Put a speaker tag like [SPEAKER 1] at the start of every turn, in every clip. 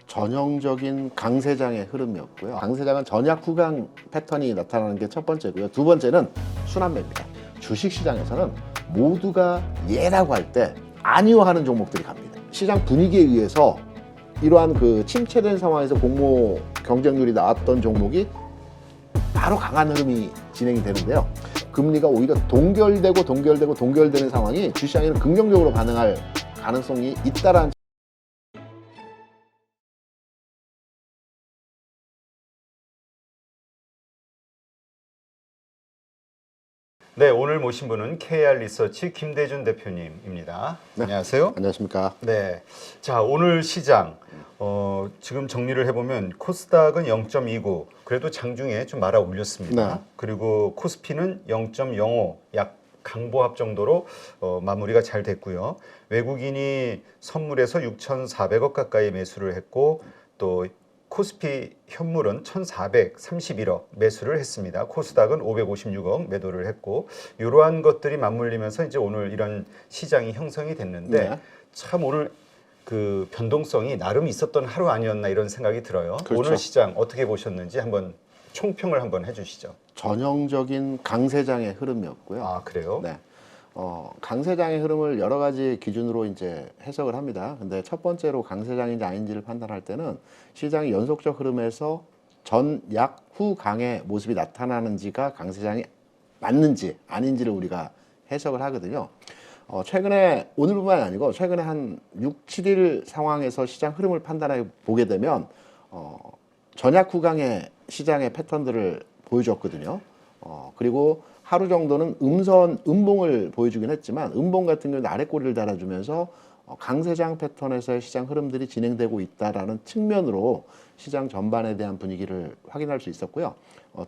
[SPEAKER 1] 전형적인 강세장의 흐름이었고요. 강세장은 전약 후강 패턴이 나타나는 게 첫 번째고요. 두 번째는 순환매입니다. 주식시장에서는 모두가 예라고 할 때 아니요 하는 종목들이 갑니다. 시장 분위기에 의해서 이러한 그 침체된 상황에서 공모 경쟁률이 나왔던 종목이 바로 강한 흐름이 진행이 되는데요. 금리가 오히려 동결되는 상황이 주시장에는 긍정적으로 반응할 가능성이 있다라는
[SPEAKER 2] 네, 오늘 모신 분은 KR 리서치 김대준 대표님입니다.
[SPEAKER 1] 네.
[SPEAKER 2] 안녕하세요.
[SPEAKER 1] 안녕하십니까.
[SPEAKER 2] 네, 자 오늘 시장 지금 정리를 해보면 코스닥은 0.29, 그래도 장중에 좀 말아 올렸습니다.
[SPEAKER 1] 네.
[SPEAKER 2] 그리고 코스피는 0.05, 약 강보합 정도로 마무리가 잘 됐고요. 외국인이 선물에서 6,400억 가까이 매수를 했고 또 코스피 현물은 1,431억 매수를 했습니다. 코스닥은 556억 매도를 했고 이러한 것들이 맞물리면서 이제 오늘 이런 시장이 형성이 됐는데
[SPEAKER 1] 네.
[SPEAKER 2] 참 오늘 그 변동성이 나름 있었던 하루 아니었나 이런 생각이 들어요.
[SPEAKER 1] 그렇죠.
[SPEAKER 2] 오늘 시장 어떻게 보셨는지 한번 총평을 한번 해주시죠.
[SPEAKER 1] 전형적인 강세장의 흐름이었고요.
[SPEAKER 2] 아 그래요?
[SPEAKER 1] 네. 강세장의 흐름을 여러 가지 기준으로 이제 해석을 합니다. 근데 첫 번째로 강세장인지 아닌지를 판단할 때는 시장의 연속적 흐름에서 전, 약, 후 강의 모습이 나타나는지가 강세장이 맞는지 아닌지를 우리가 해석을 하거든요. 최근에 오늘뿐만 아니고 최근에 한 6, 7일 상황에서 시장 흐름을 판단해 보게 되면 전약 후강의 시장의 패턴들을 보여줬거든요. 그리고 하루 정도는 음봉을 보여주긴 했지만 음봉 같은 경우는 아래 꼬리를 달아주면서 강세장 패턴에서의 시장 흐름들이 진행되고 있다라는 측면으로 시장 전반에 대한 분위기를 확인할 수 있었고요.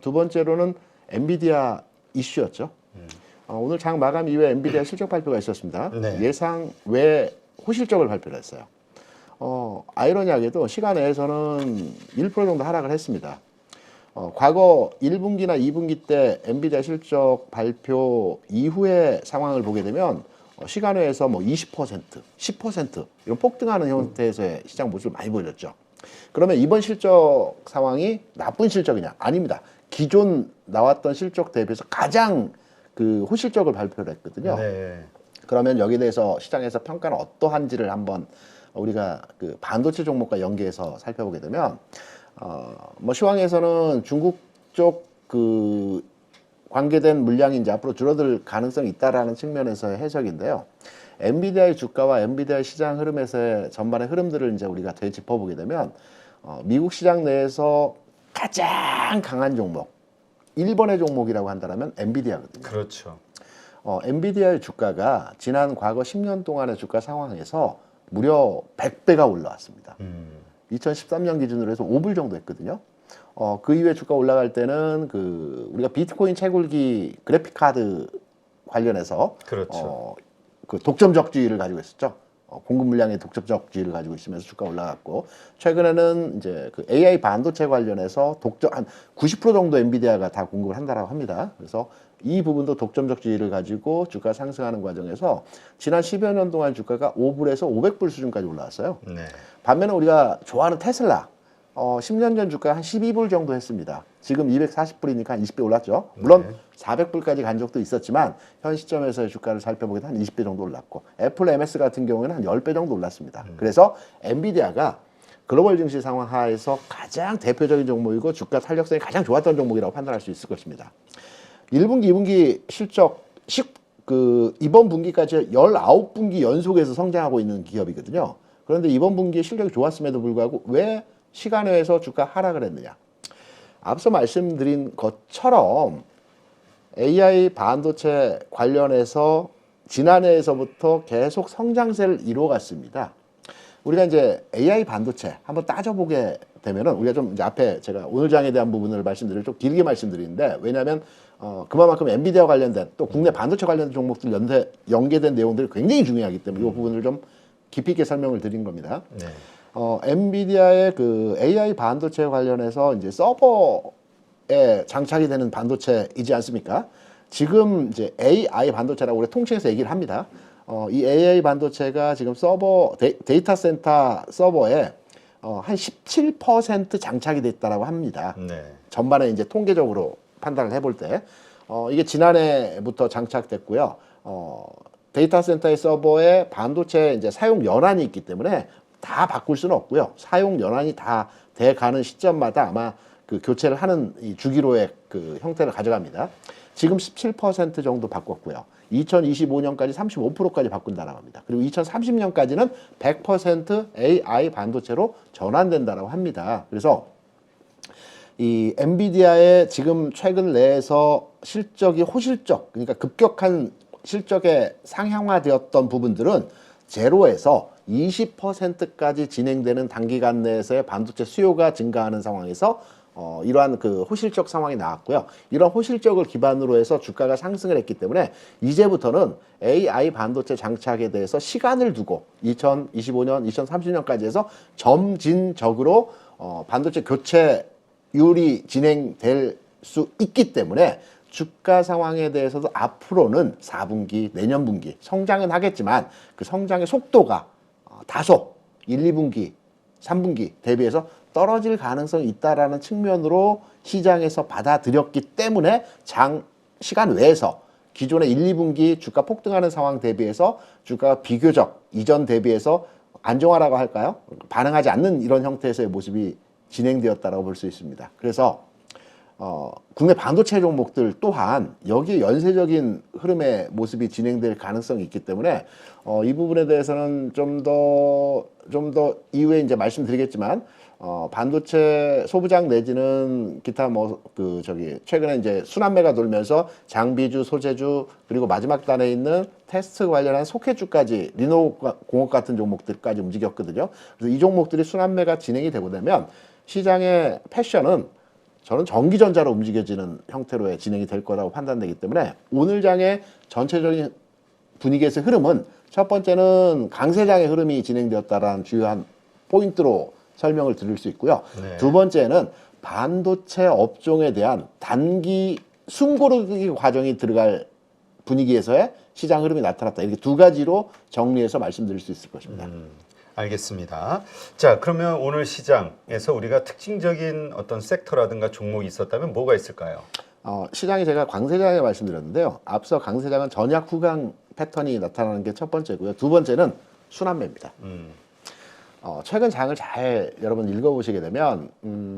[SPEAKER 1] 두 번째로는 엔비디아 이슈였죠. 오늘 장 마감 이후에 엔비디아 실적 발표가 있었습니다.
[SPEAKER 2] 네.
[SPEAKER 1] 예상 외 호실적을 발표를 했어요. 아이러니하게도 시간 내에서는 1% 정도 하락을 했습니다. 과거 1분기나 2분기 때 엔비디아 실적 발표 이후의 상황을 보게 되면 시간외에서 뭐 20%, 10% 이런 폭등하는 형태에서의 시장 모습을 많이 보여줬죠. 그러면 이번 실적 상황이 나쁜 실적이냐? 아닙니다. 기존 나왔던 실적 대비해서 가장 그 호실적을 발표를 했거든요.
[SPEAKER 2] 네.
[SPEAKER 1] 그러면 여기에 대해서 시장에서 평가는 어떠한지를 한번 우리가 그 반도체 종목과 연계해서 살펴보게 되면 뭐 시황에서는 중국 쪽 그 관계된 물량이 이제 앞으로 줄어들 가능성이 있다라는 측면에서의 해석인데요. 엔비디아의 주가와 엔비디아의 시장 흐름에서의 전반의 흐름들을 이제 우리가 되짚어보게 되면 미국 시장 내에서 가장 강한 종목 1번의 종목이라고 한다면 엔비디아거든요.
[SPEAKER 2] 그렇죠.
[SPEAKER 1] 엔비디아의 주가가 지난 과거 10년 동안의 주가 상황에서 무려 100배가 올라왔습니다. 2013년 기준으로 해서 5불 정도 했거든요. 그 이후에 주가 올라갈 때는 그 우리가 비트코인 채굴기 그래픽 카드 관련해서
[SPEAKER 2] 그렇죠.
[SPEAKER 1] 그 독점적주의를 가지고 있었죠. 공급 물량의 독점적주의를 가지고 있으면서 주가 올라갔고 최근에는 이제 그 AI 반도체 관련해서 한 90% 정도 엔비디아가 다 공급을 한다라고 합니다. 그래서 이 부분도 독점적주의를 가지고 주가 상승하는 과정에서 지난 10여 년 동안 주가가 5불에서 500불 수준까지 올라왔어요.
[SPEAKER 2] 네.
[SPEAKER 1] 반면에 우리가 좋아하는 테슬라 10년 전 주가 한 12불 정도 했습니다. 지금 240불이니까 한 20배 올랐죠. 물론
[SPEAKER 2] 네.
[SPEAKER 1] 400불까지 간 적도 있었지만 현 시점에서의 주가를 살펴보게 되면 한 20배 정도 올랐고 애플 MS 같은 경우에는 한 10배 정도 올랐습니다. 그래서 엔비디아가 글로벌 증시 상황 하에서 가장 대표적인 종목이고 주가 탄력성이 가장 좋았던 종목이라고 판단할 수 있을 것입니다. 1분기, 2분기 실적 이번 분기까지 19분기 연속해서 성장하고 있는 기업이거든요. 그런데 이번 분기에 실적이 좋았음에도 불구하고 왜 시간외에서 주가 하락을 했느냐? 앞서 말씀드린 것처럼 AI 반도체 관련해서 지난해에서부터 계속 성장세를 이루어갔습니다. 우리가 이제 AI 반도체 한번 따져보게 되면은 우리가 좀 이제 앞에 제가 오늘 장에 대한 부분을 말씀드릴 좀 길게 말씀드리는데 왜냐하면 그만큼 엔비디아 관련된 또 국내 반도체 관련된 종목들 연계된 내용들이 굉장히 중요하기 때문에 이 부분을 좀 깊이 있게 설명을 드린 겁니다.
[SPEAKER 2] 네.
[SPEAKER 1] 엔비디아의 그 AI 반도체 관련해서 이제 서버에 장착이 되는 반도체이지 않습니까? 지금 이제 AI 반도체라고 우리 통칭해서 얘기를 합니다. 이 AI 반도체가 지금 데이터 센터 서버에 한 17% 장착이 됐다라고 합니다.
[SPEAKER 2] 네.
[SPEAKER 1] 전반에 이제 통계적으로 판단을 해볼 때 이게 지난해부터 장착됐고요. 데이터 센터의 서버에 반도체 이제 사용 연한이 있기 때문에 다 바꿀 수는 없고요. 사용 연한이 다 돼가는 시점마다 아마 그 교체를 하는 이 주기로의 그 형태를 가져갑니다. 지금 17% 정도 바꿨고요. 2025년까지 35%까지 바꾼다라고 합니다. 그리고 2030년까지는 100% AI 반도체로 전환된다라고 합니다. 그래서 이 엔비디아의 지금 최근 내에서 실적이 호실적, 그러니까 급격한 실적에 상향화되었던 부분들은 제로에서 20%까지 진행되는 단기간 내에서의 반도체 수요가 증가하는 상황에서 이러한 그 호실적 상황이 나왔고요. 이런 호실적을 기반으로 해서 주가가 상승을 했기 때문에 이제부터는 AI 반도체 장착에 대해서 시간을 두고 2025년, 2030년까지 해서 점진적으로 반도체 교체율이 진행될 수 있기 때문에 주가 상황에 대해서도 앞으로는 4분기, 내년 분기 성장은 하겠지만 그 성장의 속도가 다소 1, 2분기, 3분기 대비해서 떨어질 가능성이 있다라는 측면으로 시장에서 받아들였기 때문에 시간 외에서 기존의 1, 2분기 주가 폭등하는 상황 대비해서 주가가 비교적 이전 대비해서 안정화라고 할까요? 반응하지 않는 이런 형태에서의 모습이 진행되었다라고 볼 수 있습니다. 그래서 국내 반도체 종목들 또한 여기에 연쇄적인 흐름의 모습이 진행될 가능성이 있기 때문에 이 부분에 대해서는 좀 더 이후에 이제 말씀드리겠지만 반도체 소부장 내지는 기타 최근에 이제 순환매가 돌면서 장비주, 소재주 그리고 마지막 단에 있는 테스트 관련한 소켓주까지 리노공업 같은 종목들까지 움직였거든요. 그래서 이 종목들이 순환매가 진행이 되고 되면 시장의 패션은 저는 전기전자로 움직여지는 형태로의 진행이 될 거라고 판단되기 때문에 오늘 장의 전체적인 분위기에서의 흐름은 첫 번째는 강세장의 흐름이 진행되었다라는 주요한 포인트로 설명을 드릴 수 있고요.
[SPEAKER 2] 네.
[SPEAKER 1] 두 번째는 반도체 업종에 대한 단기 숨고르기 과정이 들어갈 분위기에서의 시장 흐름이 나타났다. 이렇게 두 가지로 정리해서 말씀드릴 수 있을 것입니다.
[SPEAKER 2] 알겠습니다. 자, 그러면 오늘 시장에서 우리가 특징적인 어떤 섹터라든가 종목이 있었다면 뭐가 있을까요?
[SPEAKER 1] 시장이 제가 강세장에 말씀드렸는데요. 앞서 강세장은 전약 후강 패턴이 나타나는 게 첫 번째고요. 두 번째는 순환매입니다. 최근 장을 잘 여러분 읽어보시게 되면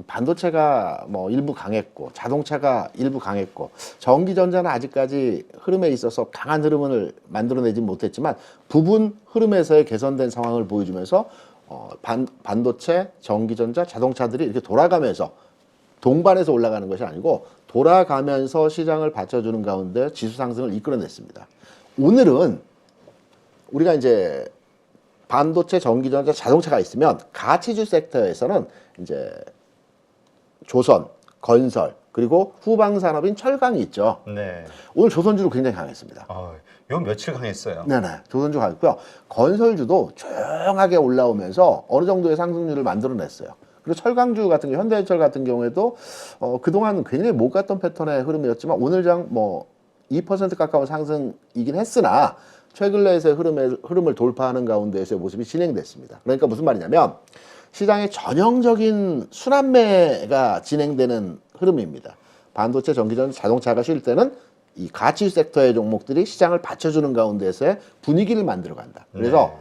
[SPEAKER 1] 반도체가 뭐 일부 강했고 자동차가 일부 강했고 전기전자는 아직까지 흐름에 있어서 강한 흐름을 만들어내지 못했지만 부분 흐름에서의 개선된 상황을 보여주면서 반도체, 전기전자, 자동차들이 이렇게 돌아가면서 동반해서 올라가는 것이 아니고 돌아가면서 시장을 받쳐주는 가운데 지수 상승을 이끌어냈습니다. 오늘은 우리가 이제 반도체, 전기전자, 자동차가 있으면 가치주 섹터에서는 이제 조선, 건설, 그리고 후방 산업인 철강이 있죠.
[SPEAKER 2] 네.
[SPEAKER 1] 오늘 조선주도 굉장히 강했습니다.
[SPEAKER 2] 요 며칠 강했어요.
[SPEAKER 1] 네네. 조선주 강했고요. 건설주도 조용하게 올라오면서 어느 정도의 상승률을 만들어냈어요. 그리고 철강주 같은 경우, 현대해철 같은 경우에도 그동안 굉장히 못 갔던 패턴의 흐름이었지만 오늘 장 2% 가까운 상승이긴 했으나 최근 내에서의 흐름을 돌파하는 가운데에서의 모습이 진행됐습니다. 그러니까 무슨 말이냐면 시장의 전형적인 순환매가 진행되는 흐름입니다. 반도체, 전기전자, 자동차가 쉴 때는 이 가치 섹터의 종목들이 시장을 받쳐주는 가운데에서의 분위기를 만들어간다. 그래서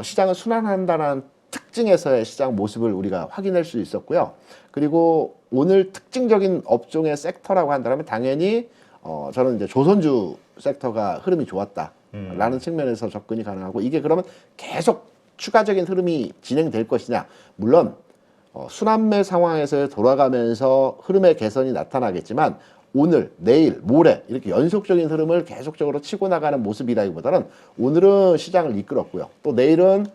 [SPEAKER 1] 시장을 순환한다는 특징에서의 시장 모습을 우리가 확인할 수 있었고요. 그리고 오늘 특징적인 업종의 섹터라고 한다면 당연히 저는 이제 조선주 섹터가 흐름이 좋았다라는 측면에서 접근이 가능하고 이게 그러면 계속 추가적인 흐름이 진행될 것이냐. 물론 순환매 상황에서 돌아가면서 흐름의 개선이 나타나겠지만 오늘, 내일, 모레 이렇게 연속적인 흐름을 계속적으로 치고 나가는 모습이라기보다는 오늘은 시장을 이끌었고요. 또 내일은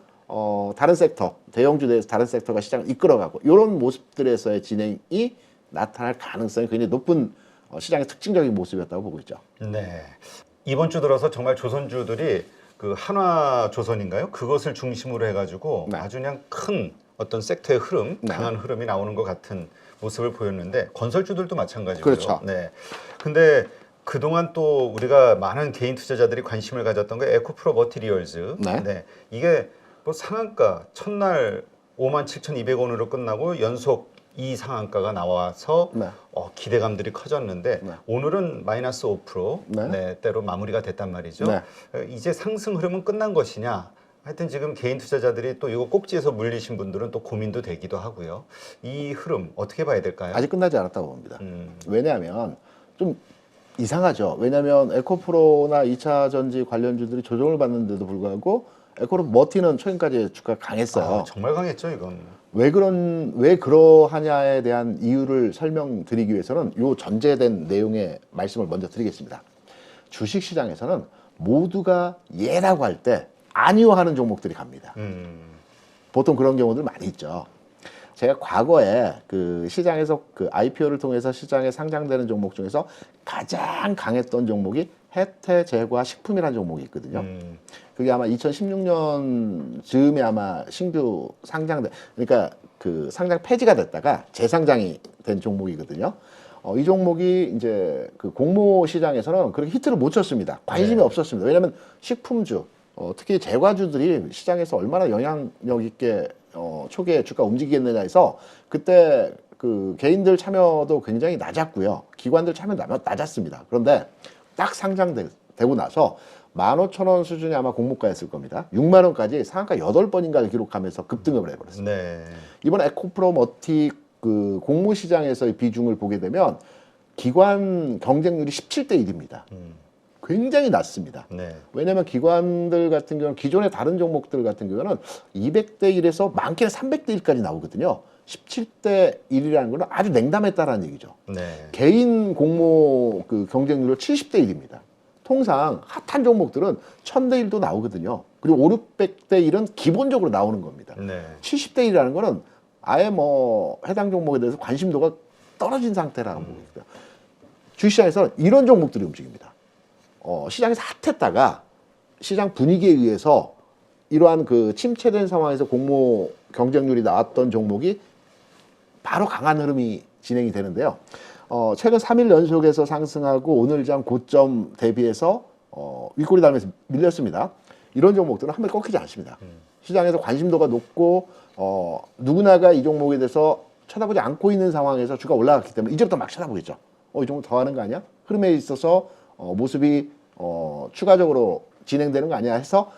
[SPEAKER 1] 다른 섹터, 대형주 내에서 다른 섹터가 시장을 이끌어가고 이런 모습들에서의 진행이 나타날 가능성이 굉장히 높은 시장의 특징적인 모습이었다고 보고 있죠.
[SPEAKER 2] 네. 이번 주 들어서 정말 조선주들이 그 한화조선인가요? 그것을 중심으로 해가지고
[SPEAKER 1] 네.
[SPEAKER 2] 아주 그냥 큰 어떤 섹터의 흐름, 강한 흐름이 나오는 것 같은 모습을 보였는데 건설주들도 마찬가지고요.
[SPEAKER 1] 그렇죠.
[SPEAKER 2] 네. 근데 그동안 또 우리가 많은 개인 투자자들이 관심을 가졌던 게 에코프로 머티리얼즈.
[SPEAKER 1] 네.
[SPEAKER 2] 이게 뭐 상한가 첫날 57,200원으로 끝나고 연속 이 상한가가 나와서
[SPEAKER 1] 네.
[SPEAKER 2] 기대감들이 커졌는데
[SPEAKER 1] 네.
[SPEAKER 2] 오늘은 마이너스 5%
[SPEAKER 1] 네.
[SPEAKER 2] 대로 마무리가 됐단 말이죠.
[SPEAKER 1] 네.
[SPEAKER 2] 이제 상승 흐름은 끝난 것이냐? 하여튼 지금 개인 투자자들이 또 이거 꼭지에서 물리신 분들은 또 고민도 되기도 하고요. 이 흐름 어떻게 봐야 될까요?
[SPEAKER 1] 아직 끝나지 않았다고 봅니다. 왜냐하면 좀 이상하죠. 왜냐하면 에코프로나 2차 전지 관련주들이 조정을 받는데도 불구하고 에코프로 버티는 최근까지 주가가 강했어요.
[SPEAKER 2] 정말 강했죠, 이건.
[SPEAKER 1] 왜 그러하냐에 대한 이유를 설명드리기 위해서는 요 전제된 내용의 말씀을 먼저 드리겠습니다. 주식 시장에서는 모두가 예라고 할 때 아니요 하는 종목들이 갑니다. 보통 그런 경우들 많이 있죠. 제가 과거에 그 시장에서 그 IPO를 통해서 시장에 상장되는 종목 중에서 가장 강했던 종목이 혜태제과 식품이라는 종목이 있거든요. 그게 아마 2016년 즈음에 아마 신규 그러니까 그 상장 폐지가 됐다가 재상장이 된 종목이거든요. 이 종목이 이제 그 공모 시장에서는 그렇게 히트를 못 쳤습니다. 관심이 없었습니다. 왜냐하면 식품주, 특히 제과주들이 시장에서 얼마나 영향력 있게 초기에 주가 움직이겠느냐 해서 그때 그 개인들 참여도 굉장히 낮았고요. 기관들 참여도 낮았습니다. 그런데 딱 상장되고 나서 15,000원 수준이 아마 공모가였을 겁니다. 6만 원까지 상한가 8번인가를 기록하면서 급등을 해버렸습니다.
[SPEAKER 2] 네.
[SPEAKER 1] 이번 에코프로 머티 그 공모 시장에서의 비중을 보게 되면 기관 경쟁률이 17대 1입니다. 굉장히 낮습니다.
[SPEAKER 2] 네.
[SPEAKER 1] 왜냐하면 기관들 같은 경우는 기존의 다른 종목들 같은 경우는 200대 1에서 많게는 300대 1까지 나오거든요. 17대 1이라는 거는 아주 냉담했다라는 얘기죠.
[SPEAKER 2] 네.
[SPEAKER 1] 개인 공모 그 경쟁률은 70대 1입니다. 통상 핫한 종목들은 1000대 1도 나오거든요. 그리고 5, 600대 1은 기본적으로 나오는 겁니다.
[SPEAKER 2] 네.
[SPEAKER 1] 70대 1이라는 거는 아예 뭐 해당 종목에 대해서 관심도가 떨어진 상태라는 겁니다. 주식시장에서는 이런 종목들이 움직입니다. 시장에서 핫했다가 시장 분위기에 의해서 이러한 그 침체된 상황에서 공모 경쟁률이 나왔던 종목이 바로 강한 흐름이 진행이 되는데요. 최근 3일 연속해서 상승하고 오늘 장 고점 대비해서 윗꼬리 달면서 밀렸습니다. 이런 종목들은 한 번 꺾이지 않습니다. 시장에서 관심도가 높고 누구나가 이 종목에 대해서 쳐다보지 않고 있는 상황에서 주가 올라갔기 때문에 이제부터 막 쳐다보겠죠. 이 종목 더 하는 거 아니야? 흐름에 있어서 모습이 추가적으로 진행되는 거 아니야 해서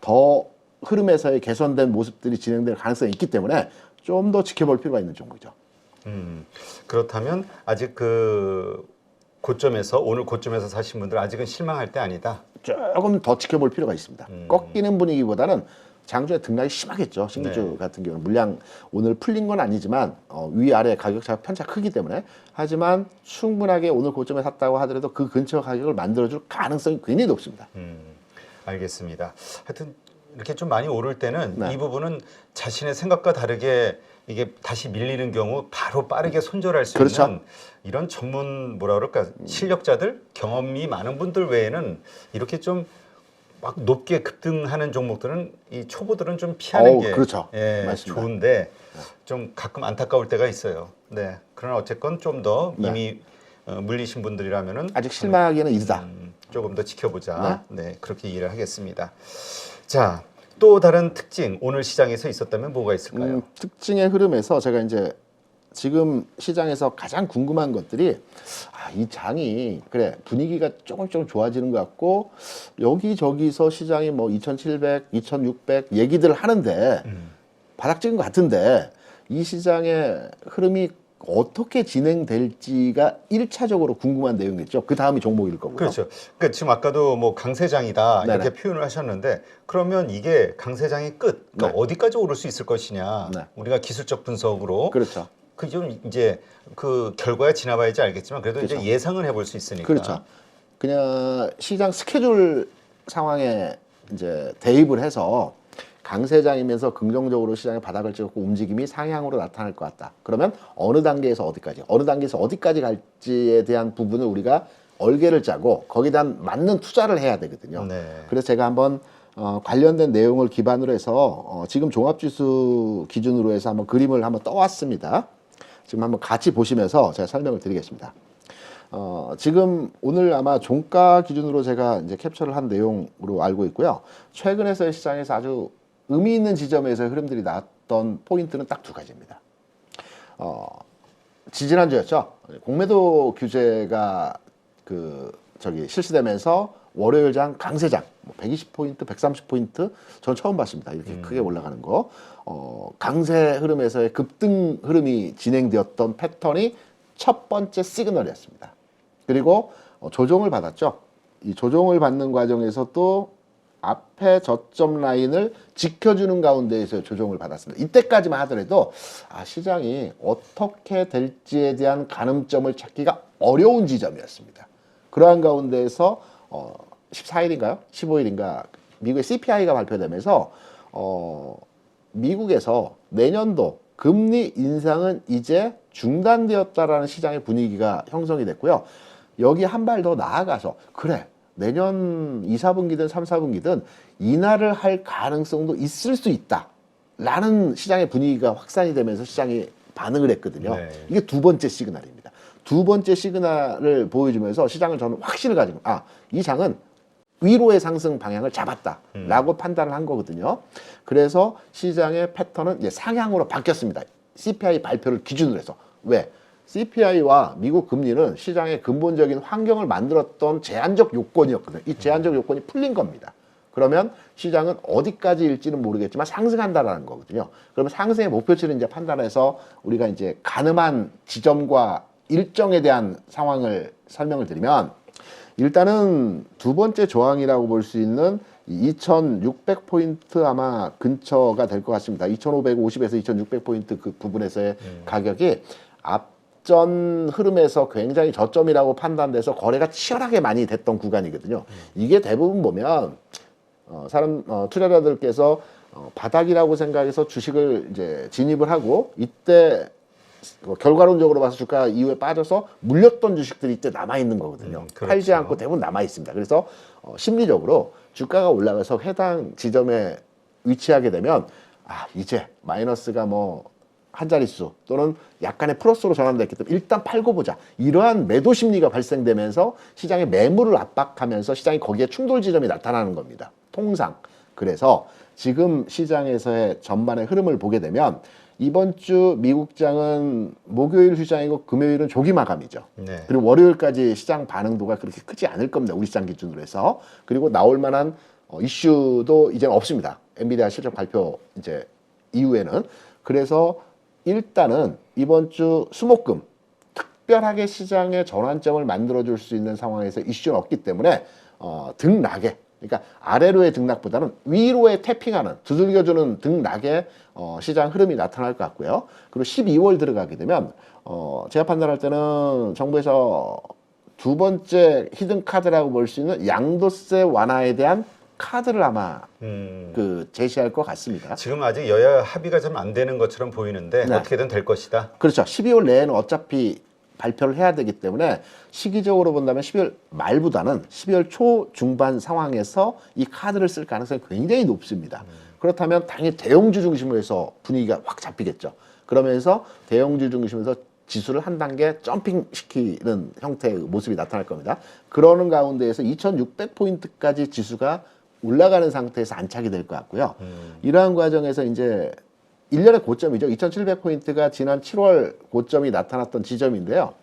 [SPEAKER 1] 더 흐름에서의 개선된 모습들이 진행될 가능성이 있기 때문에 좀 더 지켜볼 필요가 있는 종목이죠.
[SPEAKER 2] 그렇다면 아직 그 고점에서 오늘 고점에서 사신 분들 아직은 실망할 때 아니다.
[SPEAKER 1] 조금 더 지켜볼 필요가 있습니다. 꺾이는 분위기보다는 장중에 등락이 심하겠죠. 신기주
[SPEAKER 2] 네.
[SPEAKER 1] 같은 경우는 물량 오늘 풀린 건 아니지만 위아래 가격 차가 편차 크기 때문에 하지만 충분하게 오늘 고점에 샀다고 하더라도 그 근처 가격을 만들어줄 가능성이 굉장히 높습니다.
[SPEAKER 2] 알겠습니다. 하여튼 이렇게 좀 많이 오를 때는
[SPEAKER 1] 네.
[SPEAKER 2] 이 부분은 자신의 생각과 다르게 이게 다시 밀리는 경우 바로 빠르게 손절할 수
[SPEAKER 1] 그렇죠.
[SPEAKER 2] 있는 이런 전문 뭐라 그럴까 실력자들 경험이 많은 분들 외에는 이렇게 좀 막 높게 급등하는 종목들은 이 초보들은 좀 피하는 게
[SPEAKER 1] 그렇죠.
[SPEAKER 2] 예,
[SPEAKER 1] 맞습니다.
[SPEAKER 2] 좋은데 좀 가끔 안타까울 때가 있어요. 네. 그러나 어쨌건 좀 더
[SPEAKER 1] 네.
[SPEAKER 2] 이미 물리신 분들이라면은
[SPEAKER 1] 아직 실망하기에는 이르다.
[SPEAKER 2] 조금 더 지켜보자. 네, 그렇게 이해를 하겠습니다. 자, 또 다른 특징 오늘 시장에서 있었다면 뭐가 있을까요?
[SPEAKER 1] 특징의 흐름에서 제가 이제 지금 시장에서 가장 궁금한 것들이 이 장이 그래 분위기가 조금 좋아지는 것 같고 여기저기서 시장이 뭐 2700, 2600 얘기들 하는데 바닥 찍은 것 같은데 이 시장의 흐름이 어떻게 진행될지가 1차적으로 궁금한 내용이겠죠. 그 다음이 종목일 거고요.
[SPEAKER 2] 그렇죠. 그러니까 지금 아까도 뭐 강세장이다 이렇게
[SPEAKER 1] 네네.
[SPEAKER 2] 표현을 하셨는데 그러면 이게 강세장의 끝, 그러니까
[SPEAKER 1] 네.
[SPEAKER 2] 어디까지 오를 수 있을 것이냐?
[SPEAKER 1] 네.
[SPEAKER 2] 우리가 기술적 분석으로
[SPEAKER 1] 그렇죠.
[SPEAKER 2] 그 좀 이제 그 결과에 지나봐야지 알겠지만 그래도
[SPEAKER 1] 그렇죠.
[SPEAKER 2] 이제 예상은 해볼 수 있으니까.
[SPEAKER 1] 그렇죠. 그냥 시장 스케줄 상황에 이제 대입을 해서 강세장이면서 긍정적으로 시장의 바닥을 찍고 움직임이 상향으로 나타날 것 같다. 그러면 어느 단계에서 어디까지 갈지에 대한 부분을 우리가 얼개를 짜고 거기에 대한 맞는 투자를 해야 되거든요.
[SPEAKER 2] 네.
[SPEAKER 1] 그래서 제가 한번 관련된 내용을 기반으로 해서 지금 종합지수 기준으로 해서 한번 그림을 한번 떠왔습니다. 지금 한번 같이 보시면서 제가 설명을 드리겠습니다. 지금 오늘 아마 종가 기준으로 제가 이제 캡처를 한 내용으로 알고 있고요. 최근에서의 시장에서 아주 의미 있는 지점에서 흐름들이 나왔던 되었던 포인트는 딱 두 가지입니다. 지지난주였죠. 공매도 규제가 실시되면서 월요일장 강세장 120포인트, 130포인트 전 처음 봤습니다. 이렇게 크게 올라가는 거. 강세 흐름에서의 급등 흐름이 진행되었던 패턴이 첫 번째 시그널이었습니다. 그리고 조정을 받았죠. 이 조정을 받는 과정에서 또 앞에 저점 라인을 지켜주는 가운데에서 조정을 받았습니다. 이때까지만 하더라도 시장이 어떻게 될지에 대한 가늠점을 찾기가 어려운 지점이었습니다. 그러한 가운데에서 14일인가요? 15일인가 미국의 CPI가 발표되면서 미국에서 내년도 금리 인상은 이제 중단되었다라는 시장의 분위기가 형성이 됐고요. 여기 한 발 더 나아가서 그래 내년 2, 4분기든 3, 4분기든 인하를 할 가능성도 있을 수 있다 라는 시장의 분위기가 확산이 되면서 시장이 반응을 했거든요.
[SPEAKER 2] 네.
[SPEAKER 1] 이게 두 번째 시그널입니다. 두 번째 시그널을 보여주면서 시장은 저는 확신을 가지고 이 장은 위로의 상승 방향을 잡았다라고 판단을 한 거거든요. 그래서 시장의 패턴은 이제 상향으로 바뀌었습니다. CPI 발표를 기준으로 해서. 왜? CPI와 미국 금리는 시장의 근본적인 환경을 만들었던 제한적 요건이었거든요. 이 제한적 요건이 풀린 겁니다. 그러면 시장은 어디까지일지는 모르겠지만 상승한다라는 거거든요. 그러면 상승의 목표치를 이제 판단해서 우리가 이제 가늠한 지점과 일정에 대한 상황을 설명을 드리면 일단은 두 번째 저항이라고 볼 수 있는 2600포인트 아마 근처가 될 것 같습니다. 2550에서 2600포인트 그 부분에서의 가격이 앞전 흐름에서 굉장히 저점이라고 판단돼서 거래가 치열하게 많이 됐던 구간이거든요. 이게 대부분 보면 투자자들께서 바닥이라고 생각해서 주식을 이제 진입을 하고 이때 결과론적으로 봐서 주가 이후에 빠져서 물렸던 주식들이 이때 남아있는 거거든요.
[SPEAKER 2] 그렇죠.
[SPEAKER 1] 팔지 않고 대부분 남아있습니다. 그래서 심리적으로 주가가 올라가서 해당 지점에 위치하게 되면 이제 마이너스가 한 자릿수 또는 약간의 플러스로 전환됐기 때문에 일단 팔고 보자. 이러한 매도 심리가 발생되면서 시장의 매물을 압박하면서 시장이 거기에 충돌 지점이 나타나는 겁니다. 통상. 그래서 지금 시장에서의 전반의 흐름을 보게 되면 이번 주 미국장은 목요일 휴장이고 금요일은 조기 마감이죠.
[SPEAKER 2] 네.
[SPEAKER 1] 그리고 월요일까지 시장 반응도가 그렇게 크지 않을 겁니다. 우리 시장 기준으로 해서. 그리고 나올 만한 이슈도 이제는 없습니다. 엔비디아 실적 발표 이제 이후에는. 그래서 일단은 이번 주 수목금 특별하게 시장의 전환점을 만들어줄 수 있는 상황에서 이슈는 없기 때문에 등락에 그러니까 아래로의 등락보다는 위로의 태핑하는 두들겨주는 등락의 시장 흐름이 나타날 것 같고요. 그리고 12월 들어가게 되면 제가 판단할 때는 정부에서 두 번째 히든 카드라고 볼 수 있는 양도세 완화에 대한 카드를 아마 제시할 것 같습니다.
[SPEAKER 2] 지금 아직 여야 합의가 좀 안 되는 것처럼 보이는데
[SPEAKER 1] 네.
[SPEAKER 2] 어떻게든 될 것이다.
[SPEAKER 1] 그렇죠. 12월 내에는 어차피 발표를 해야 되기 때문에 시기적으로 본다면 12월 말보다는 12월 초 중반 상황에서 이 카드를 쓸 가능성이 굉장히 높습니다. 그렇다면 당연히 대형주 중심으로 해서 분위기가 확 잡히겠죠. 그러면서 대형주 중심에서 지수를 한 단계 점핑시키는 형태의 모습이 나타날 겁니다. 그러는 가운데에서 2600포인트까지 지수가 올라가는 상태에서 안착이 될 것 같고요. 이러한 과정에서 이제 1년의 고점이죠. 2700포인트가 지난 7월 고점이 나타났던 지점인데요.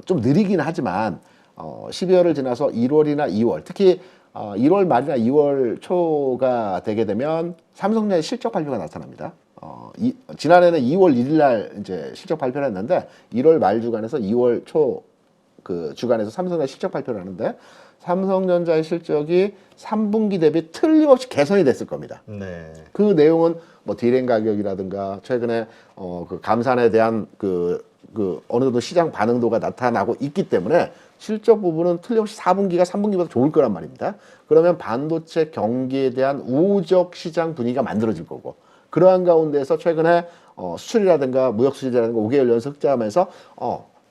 [SPEAKER 1] 좀 느리긴 하지만 12월을 지나서 1월이나 2월, 특히 1월 말이나 2월 초가 되게 되면 삼성전자의 실적 발표가 나타납니다. 지난해는 2월 1일 날 이제 실적 발표를 했는데 1월 말 주간에서 2월 초 그 주간에서 삼성전자 실적 발표를 하는데 삼성전자의 실적이 3분기 대비 틀림없이 개선이 됐을 겁니다.
[SPEAKER 2] 네.
[SPEAKER 1] 그 내용은 디램 가격이라든가 최근에 그 감산에 대한 그 어느 정도 시장 반응도가 나타나고 있기 때문에 실적 부분은 틀림없이 4분기가 3분기보다 좋을 거란 말입니다. 그러면 반도체 경기에 대한 우호적 시장 분위기가 만들어질 거고 그러한 가운데서 최근에 수출이라든가 무역 수지라든가 5개월 연속 흑자하면서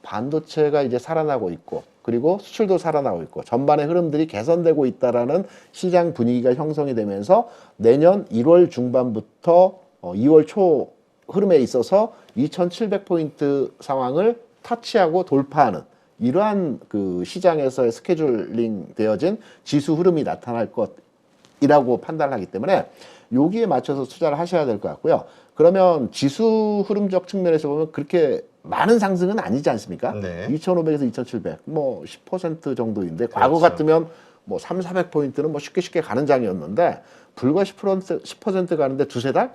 [SPEAKER 1] 반도체가 이제 살아나고 있고 그리고 수출도 살아나고 있고 전반의 흐름들이 개선되고 있다라는 시장 분위기가 형성이 되면서 내년 1월 중반부터 2월 초 흐름에 있어서 2700포인트 상황을 터치하고 돌파하는 이러한 그 시장에서의 스케줄링 되어진 지수 흐름이 나타날 것이라고 판단을 하기 때문에 여기에 맞춰서 투자를 하셔야 될 것 같고요. 그러면 지수 흐름적 측면에서 보면 그렇게 많은 상승은 아니지 않습니까?
[SPEAKER 2] 네.
[SPEAKER 1] 2,500에서 2,700, 뭐 10% 정도인데 과거
[SPEAKER 2] 그렇죠.
[SPEAKER 1] 같으면 뭐 3,400포인트는 뭐 쉽게 가는 장이었는데 불과 10% 가는데 두세 달?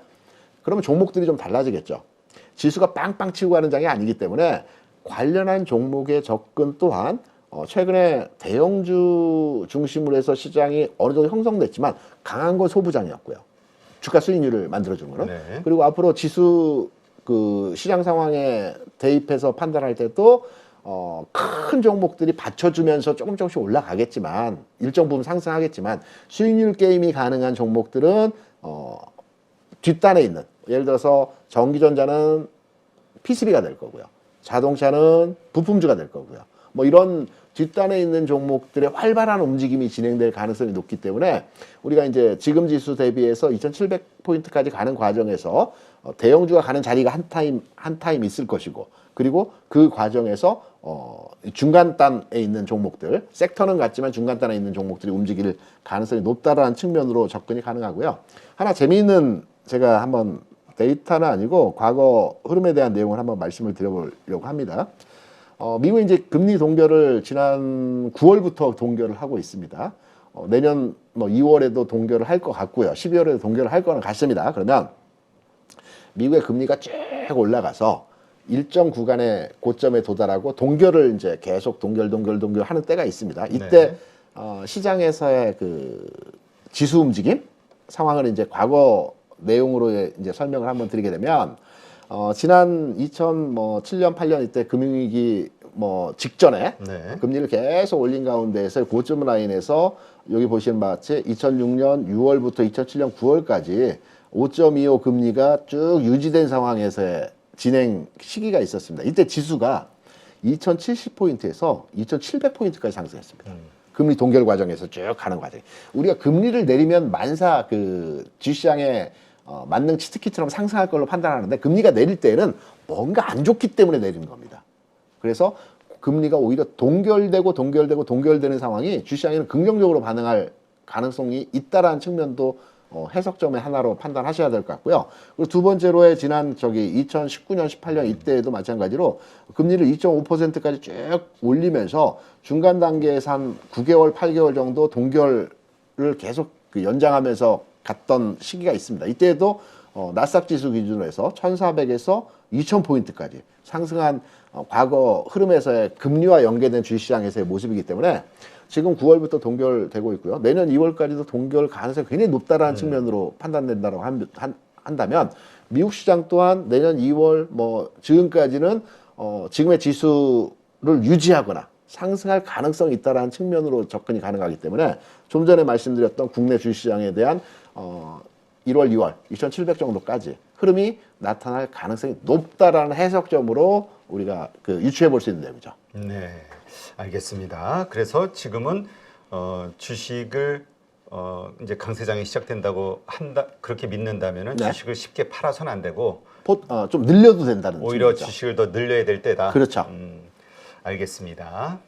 [SPEAKER 1] 그러면 종목들이 좀 달라지겠죠. 지수가 빵빵 치고 가는 장이 아니기 때문에 관련한 종목의 접근 또한 최근에 대형주 중심으로 해서 시장이 어느 정도 형성됐지만 강한 건 소부장이었고요. 주가 수익률을 만들어주는 거는.
[SPEAKER 2] 네.
[SPEAKER 1] 그리고 앞으로 지수 그 시장 상황에 대입해서 판단할 때도 큰 종목들이 받쳐주면서 조금씩 올라가겠지만 일정 부분 상승하겠지만 수익률 게임이 가능한 종목들은 뒷단에 있는 예를 들어서 전기전자는 PCB가 될 거고요. 자동차는 부품주가 될 거고요. 뭐 이런 뒷단에 있는 종목들의 활발한 움직임이 진행될 가능성이 높기 때문에 우리가 이제 지금 지수 대비해서 2,700포인트까지 가는 과정에서 대형주가 가는 자리가 한 타임 있을 것이고 그리고 그 과정에서 중간단에 있는 종목들 섹터는 같지만 중간단에 있는 종목들이 움직일 가능성이 높다라는 측면으로 접근이 가능하고요. 하나 재미있는 제가 한번 데이터는 아니고 과거 흐름에 대한 내용을 한번 말씀을 드려보려고 합니다. 미국이 이제 금리 동결을 지난 9월부터 동결을 하고 있습니다. 내년 뭐 2월에도 동결을 할 것 같고요. 12월에도 동결을 할 거는 같습니다. 그러면 미국의 금리가 쭉 올라가서 일정 구간의 고점에 도달하고 동결을 이제 계속 동결 하는 때가 있습니다. 이때 시장에서의 그 지수 움직임 상황을 이제 과거 내용으로 이제 설명을 한번 드리게 되면 지난 2007년 8년 이때 금융위기 뭐 직전에 금리를 계속 올린 가운데에서 고점 라인에서 여기 보시는 바와 같이 2006년 6월부터 2007년 9월까지 5.25 금리가 쭉 유지된 상황에서의 진행 시기가 있었습니다. 이때 지수가 2,070포인트에서 2,700포인트까지 상승했습니다. 금리 동결 과정에서 쭉 가는 과정. 우리가 금리를 내리면 만사 그 주시장에 만능 치트키처럼 상승할 걸로 판단하는데 금리가 내릴 때에는 뭔가 안 좋기 때문에 내리는 겁니다. 그래서 금리가 오히려 동결되는 상황이 주시장에는 긍정적으로 반응할 가능성이 있다라는 측면도 해석점의 하나로 판단하셔야 될 것 같고요. 그리고 두 번째로의 지난 2019년, 18년 이때에도 마찬가지로 금리를 2.5%까지 쭉 올리면서 중간 단계에서 한 9개월, 8개월 정도 동결을 계속 연장하면서 갔던 시기가 있습니다. 이때에도 나스닥 지수 기준으로 해서 1,400에서 2,000포인트까지 상승한 과거 흐름에서의 금리와 연계된 주식시장에서의 모습이기 때문에 지금 9월부터 동결되고 있고요. 내년 2월까지도 동결 가능성이 굉장히 높다라는 측면으로 판단된다고 한다면 미국 시장 또한 내년 2월 뭐 지금까지는 지금의 지수를 유지하거나 상승할 가능성이 있다라는 측면으로 접근이 가능하기 때문에 좀 전에 말씀드렸던 국내 주식시장에 대한 1월, 2월 2,700 정도까지 흐름이 나타날 가능성이 높다라는 해석점으로 우리가 유추해 볼 수 있는 내용이죠.
[SPEAKER 2] 네, 알겠습니다. 그래서 지금은 주식을 이제 강세장이 시작된다고 그렇게 믿는다면은 주식을 쉽게 팔아서는 안 되고
[SPEAKER 1] 좀 늘려도 된다는
[SPEAKER 2] 오히려
[SPEAKER 1] 측면이죠.
[SPEAKER 2] 주식을 더 늘려야 될 때다.
[SPEAKER 1] 그렇죠.
[SPEAKER 2] 알겠습니다.